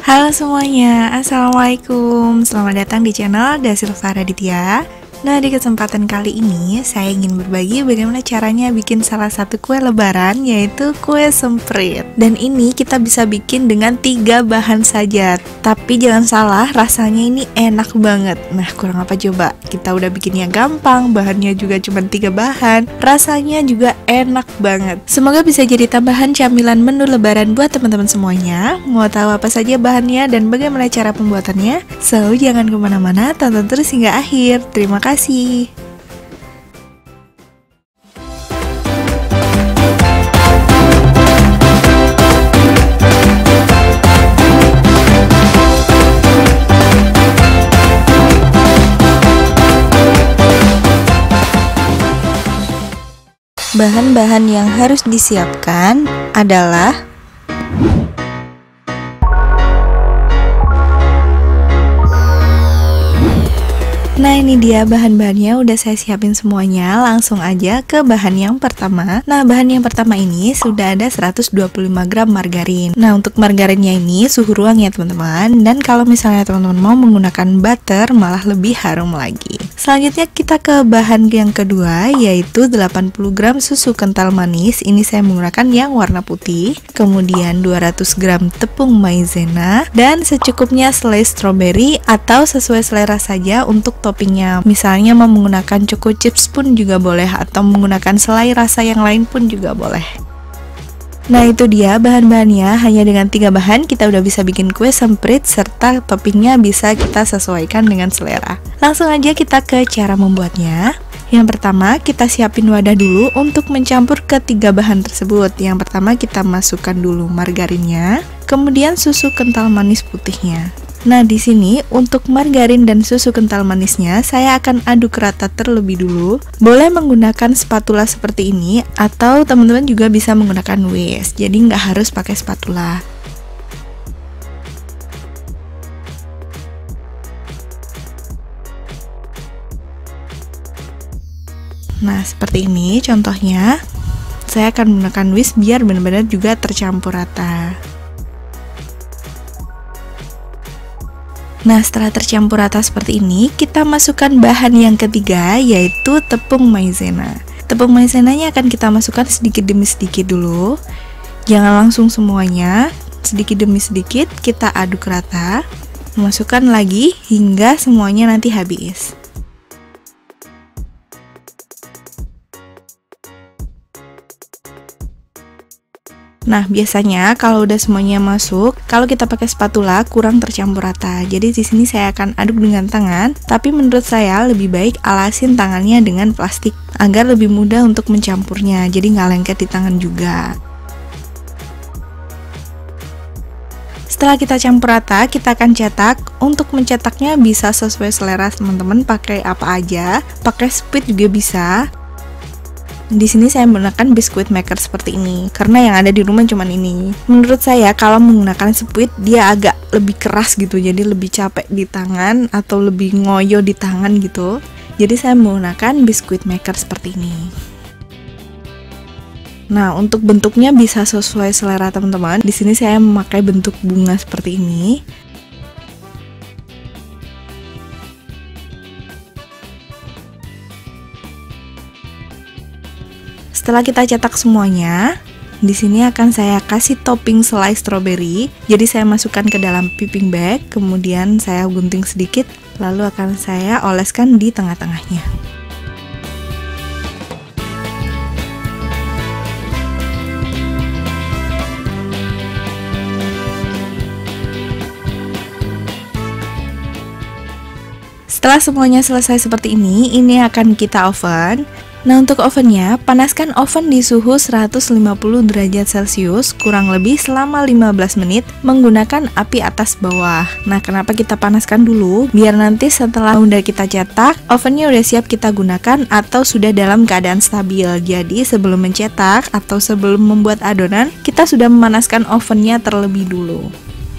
Halo semuanya, Assalamualaikum. Selamat datang di channel Dasilva Raditya. Nah, di kesempatan kali ini saya ingin berbagi bagaimana caranya bikin salah satu kue lebaran, yaitu kue semprit. Dan ini kita bisa bikin dengan 3 bahan saja. Tapi jangan salah, rasanya ini enak banget. Nah, kurang apa coba? Kita udah bikinnya gampang, bahannya juga cuma 3 bahan. Rasanya juga enak banget. Semoga bisa jadi tambahan camilan menu lebaran buat teman-teman semuanya. Mau tahu apa saja bahannya dan bagaimana cara pembuatannya? So, jangan kemana-mana, tonton terus hingga akhir. Terima kasih. Bahan-bahan yang harus disiapkan adalah Nah, ini dia bahan-bahannya udah saya siapin semuanya. Langsung aja ke bahan yang pertama. Nah, bahan yang pertama ini sudah ada 125 gram margarin. Nah, untuk margarinnya ini suhu ruang ya teman-teman. Dan kalau misalnya teman-teman mau menggunakan butter malah lebih harum lagi. Selanjutnya kita ke bahan yang kedua, yaitu 80 gram susu kental manis. Ini saya menggunakan yang warna putih. Kemudian 200 gram tepung maizena dan secukupnya selai strawberry atau sesuai selera saja untuk toppingnya. Misalnya mau menggunakan choco chips pun juga boleh, atau menggunakan selai rasa yang lain pun juga boleh. Nah, itu dia bahan-bahannya. Hanya dengan 3 bahan kita udah bisa bikin kue semprit, serta toppingnya bisa kita sesuaikan dengan selera. Langsung aja kita ke cara membuatnya. Yang pertama, kita siapin wadah dulu untuk mencampur ketiga bahan tersebut. Yang pertama, kita masukkan dulu margarinnya, kemudian susu kental manis putihnya. Nah, di sini untuk margarin dan susu kental manisnya saya akan aduk rata terlebih dulu. Boleh menggunakan spatula seperti ini, atau teman-teman juga bisa menggunakan whisk. Jadi nggak harus pakai spatula. Nah, seperti ini contohnya. Saya akan menggunakan whisk biar benar-benar juga tercampur rata. Nah, setelah tercampur rata seperti ini, kita masukkan bahan yang ketiga, yaitu tepung maizena. Tepung maizenanya akan kita masukkan sedikit demi sedikit dulu. Jangan langsung semuanya, sedikit demi sedikit kita aduk rata. Masukkan lagi hingga semuanya nanti habis. Nah, biasanya kalau udah semuanya masuk, kalau kita pakai spatula kurang tercampur rata. Jadi di sini saya akan aduk dengan tangan, tapi menurut saya lebih baik alasin tangannya dengan plastik agar lebih mudah untuk mencampurnya. Jadi nggak lengket di tangan juga. Setelah kita campur rata, kita akan cetak. Untuk mencetaknya bisa sesuai selera teman-teman, pakai apa aja. Pakai speed juga bisa. Di sini saya menggunakan biskuit maker seperti ini karena yang ada di rumah cuman ini. Menurut saya kalau menggunakan speed dia agak lebih keras gitu, jadi lebih capek di tangan atau lebih ngoyo di tangan gitu. Jadi saya menggunakan biskuit maker seperti ini. Nah, untuk bentuknya bisa sesuai selera teman-teman. Di sini saya memakai bentuk bunga seperti ini. Setelah kita cetak semuanya, di sini akan saya kasih topping selai strawberry. Jadi saya masukkan ke dalam piping bag, kemudian saya gunting sedikit, lalu akan saya oleskan di tengah-tengahnya. Setelah semuanya selesai seperti ini akan kita oven. Nah, untuk ovennya, panaskan oven di suhu 150 derajat Celcius kurang lebih selama 15 menit menggunakan api atas bawah. Nah, kenapa kita panaskan dulu? Biar nanti setelah udah kita cetak, ovennya udah siap kita gunakan atau sudah dalam keadaan stabil. Jadi, sebelum mencetak atau sebelum membuat adonan, kita sudah memanaskan ovennya terlebih dulu.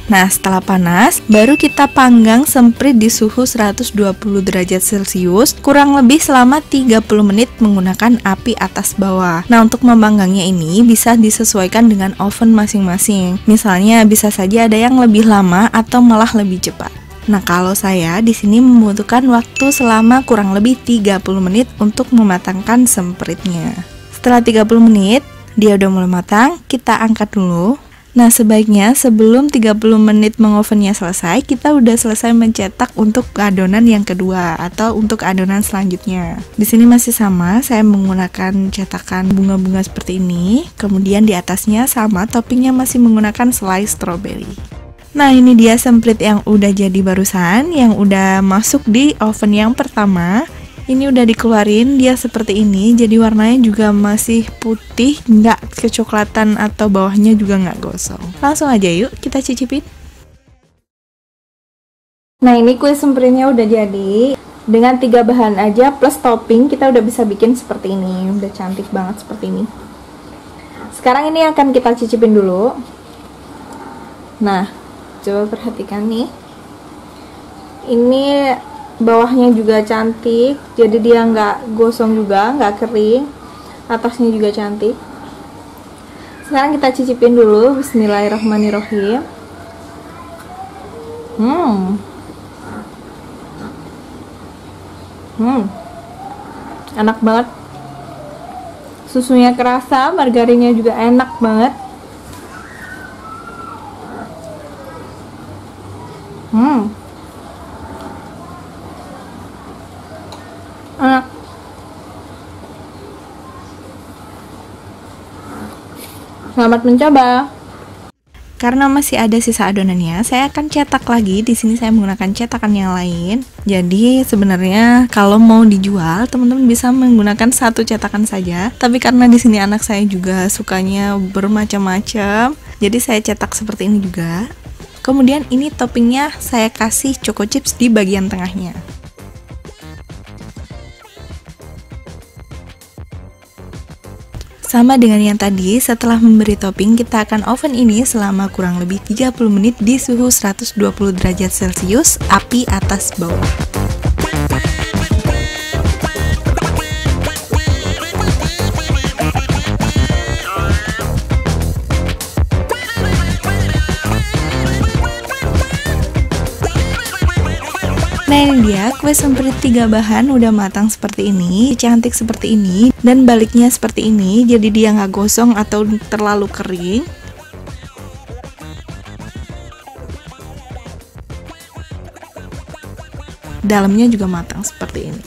Nah, setelah panas, baru kita panggang semprit di suhu 120 derajat Celcius kurang lebih selama 30 menit menggunakan api atas bawah. Nah, untuk memanggangnya ini bisa disesuaikan dengan oven masing-masing. Misalnya bisa saja ada yang lebih lama atau malah lebih cepat. Nah, kalau saya di sini membutuhkan waktu selama kurang lebih 30 menit untuk mematangkan sempritnya. Setelah 30 menit, dia udah mulai matang, kita angkat dulu. Nah, sebaiknya sebelum 30 menit mengovennya selesai, kita udah selesai mencetak untuk adonan yang kedua atau untuk adonan selanjutnya. Di sini masih sama, saya menggunakan cetakan bunga-bunga seperti ini. Kemudian di atasnya sama, toppingnya masih menggunakan slice strawberry. Nah, ini dia semprit yang udah jadi barusan, yang udah masuk di oven yang pertama. Ini udah dikeluarin, dia seperti ini, jadi warnanya juga masih putih, nggak kecoklatan atau bawahnya juga nggak gosong. Langsung aja yuk kita cicipin. Nah, ini kue sempritnya udah jadi. Dengan 3 bahan aja plus topping kita udah bisa bikin seperti ini. Udah cantik banget seperti ini. Sekarang ini akan kita cicipin dulu. Nah, coba perhatikan nih. Ini bawahnya juga cantik, jadi dia nggak gosong juga, nggak kering. Atasnya juga cantik. Sekarang kita cicipin dulu. Bismillahirrahmanirrahim. Enak banget. Susunya kerasa, margarinnya juga enak banget. Enak. Selamat mencoba. Karena masih ada sisa adonannya, saya akan cetak lagi. Di sini saya menggunakan cetakan yang lain. Jadi sebenarnya kalau mau dijual, teman-teman bisa menggunakan satu cetakan saja. Tapi karena di sini anak saya juga sukanya bermacam-macam, jadi saya cetak seperti ini juga. Kemudian ini toppingnya saya kasih choco chips di bagian tengahnya. Sama dengan yang tadi, setelah memberi topping, kita akan oven ini selama kurang lebih 30 menit di suhu 120 derajat Celcius, api atas bawah. Nah, ini dia kue semprit 3 bahan udah matang seperti ini, cantik seperti ini, dan baliknya seperti ini, jadi dia nggak gosong atau terlalu kering. Dalamnya juga matang seperti ini.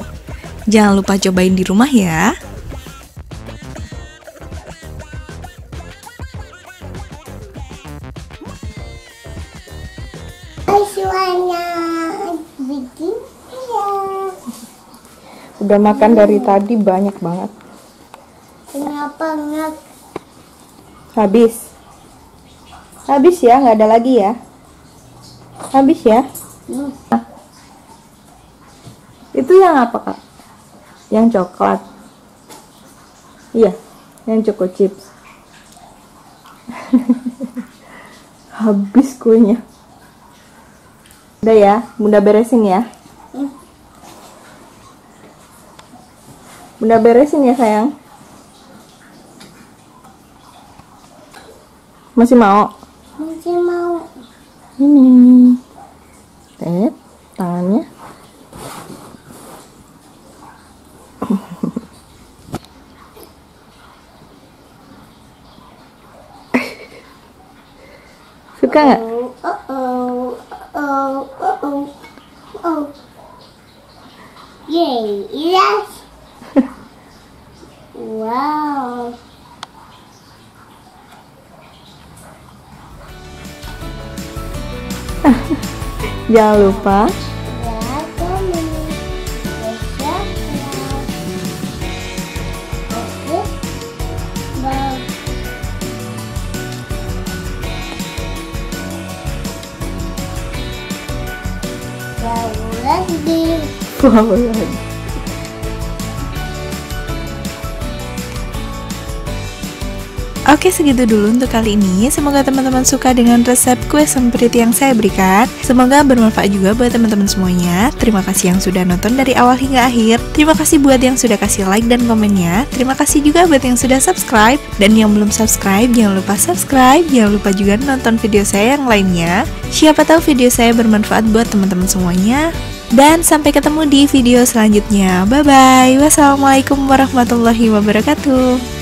Jangan lupa cobain di rumah ya. Udah makan dari tadi banyak banget. Kenapa nggak? Habis. Habis ya, nggak ada lagi ya. Habis ya. Itu yang apa, Kak? Yang coklat. Iya, yang choco chips. Habis kuenya. Udah ya, Bunda beresin ya. Bunda beresin ya sayang. Masih mau? Masih mau. Ini. Tangannya. Suka nggak? Yay, yes. Wow. Jangan lupa wow. Oke, segitu dulu untuk kali ini. Semoga teman-teman suka dengan resep kue semprit yang saya berikan. Semoga bermanfaat juga buat teman-teman semuanya. Terima kasih yang sudah nonton dari awal hingga akhir. Terima kasih buat yang sudah kasih like dan komennya. Terima kasih juga buat yang sudah subscribe. Dan yang belum subscribe, jangan lupa subscribe. Jangan lupa juga nonton video saya yang lainnya. Siapa tahu video saya bermanfaat buat teman-teman semuanya. Dan sampai ketemu di video selanjutnya. Bye-bye. Wassalamualaikum warahmatullahi wabarakatuh.